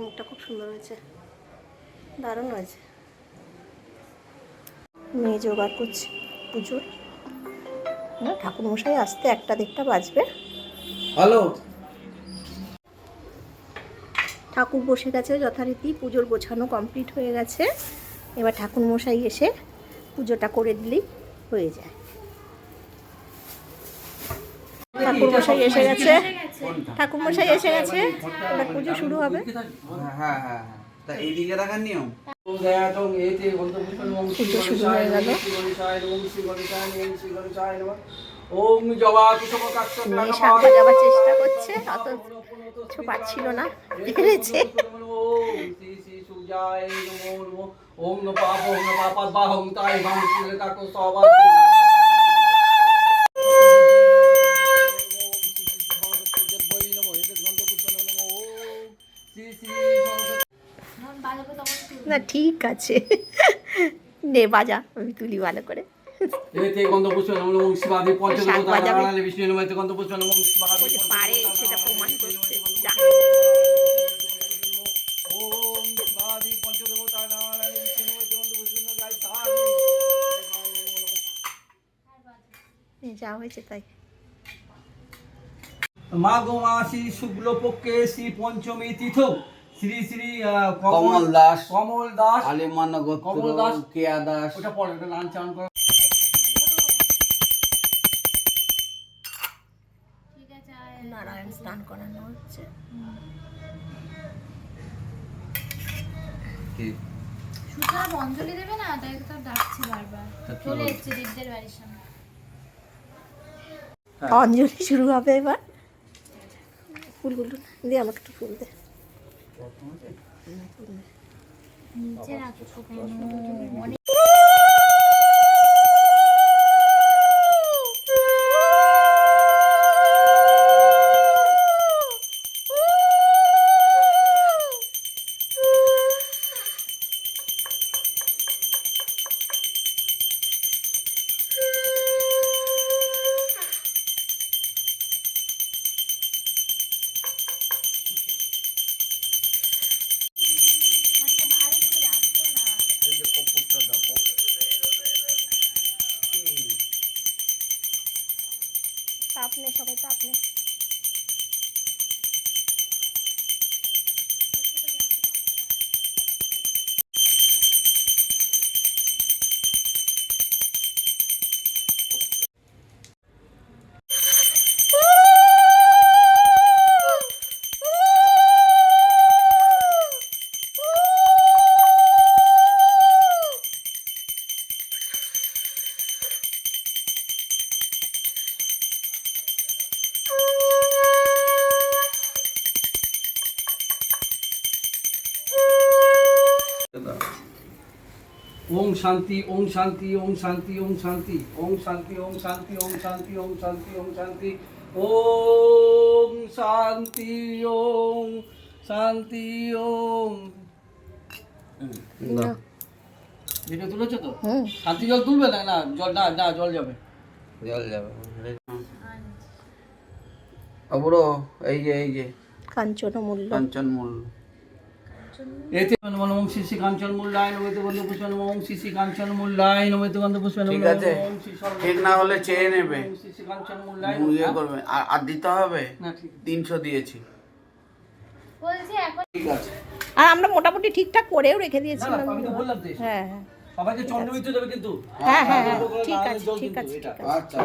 মুখটা খুব সুন্দর হয়েছে, দারুণ হয়েছে। মেয়ে জোগাড় করছে পুজোর, না ঠাকুরমশাই আসতে 1টা-1:30 বাজবে। হ্যালো, ঠাকুর বসে গেছে যথারীতি, পুজোর গোছানো কমপ্লিট হয়ে গেছে। এবার ঠাকুরমশাই এসে পুজোটা করে দিলেই হয়ে যায়। ঠাকুরমশাই এসে গেছে, ঠাকুরমশাই এসে গেছে, এবার পুজো শুরু হবে। হ্যাঁ হ্যাঁ, তা এইদিকে রাখার নিয়ম। পুজো শুরু হয়ে গেল। মেয়ে শাক বাজাবার চেষ্টা করছে, অত কিছু পারছিল না, পেরেছে। না ঠিক আছে, নে বাজা, আমি তুলি ভালো করে। পারে সেটা প্রমাণ করছে। যা হয়েছে তাই। মাঘ মাসি শুক্লপক্ষে শ্রী পঞ্চমী তিথ শ্রী শ্রী কমল দাস আলিমান কমল দাস কেয়া দাস। ওটা পরে, ওটা লাঞ্চ চান করো। নারায়ণ স্নান করানো হচ্ছে। সুতরাং অঞ্জলি দেবে না, তাই তো ডাকছে বারবার, চলে এসেছে দীপদের বাড়ির সামনে। অঞ্জলি শুরু হবে এবার। ফুলগুলো দিয়ে আমাকে একটু ফুল দে। নিচে রাখো কেন? অনেক তাপ নে, সবাই তাপ নে। ওম শান্তি, ওম শান্তি, ওম শান্তি, ওম শান্তি, ওম শান্তি, ওম শান্তি, ওম শান্তি, ওম শান্তি, ওম শান্তি, ওম শান্তি, ওম শান্তি, ওম। ভিডিও তুলেছো তো? শান্তি জল তুলবে না? না জল, না না জল যাবে, জল যাবে। অবরো এই যে কাঞ্চনমূল্য, কাঞ্চনমূল্য। এতে ওম শ্রী কাঞ্চন মূল্যায় নমঃ বন্ধু পুষ্পে নমঃ ওম শ্রী কাঞ্চন মূল্যায় নমঃ বন্ধু পুষ্পে নমঃ। ঠিক আছে, ঠিক না হলে চেয়ে নেবে, ওম শ্রী কাঞ্চন মূল্যায় ইয়ে করবে। আর দিতে হবে না? ঠিক 300 দিয়েছি, বলছি এখন ঠিক আছে। আর আমরা মোটামুটি ঠিকঠাক করেও রেখে দিয়েছিলাম। আমি তো বললাম তো, হ্যাঁ হ্যাঁ, সবাইকে চন্দ্রমিত্র দেবে কিন্তু। হ্যাঁ হ্যাঁ, ঠিক আছে ঠিক আছে। আচ্ছা।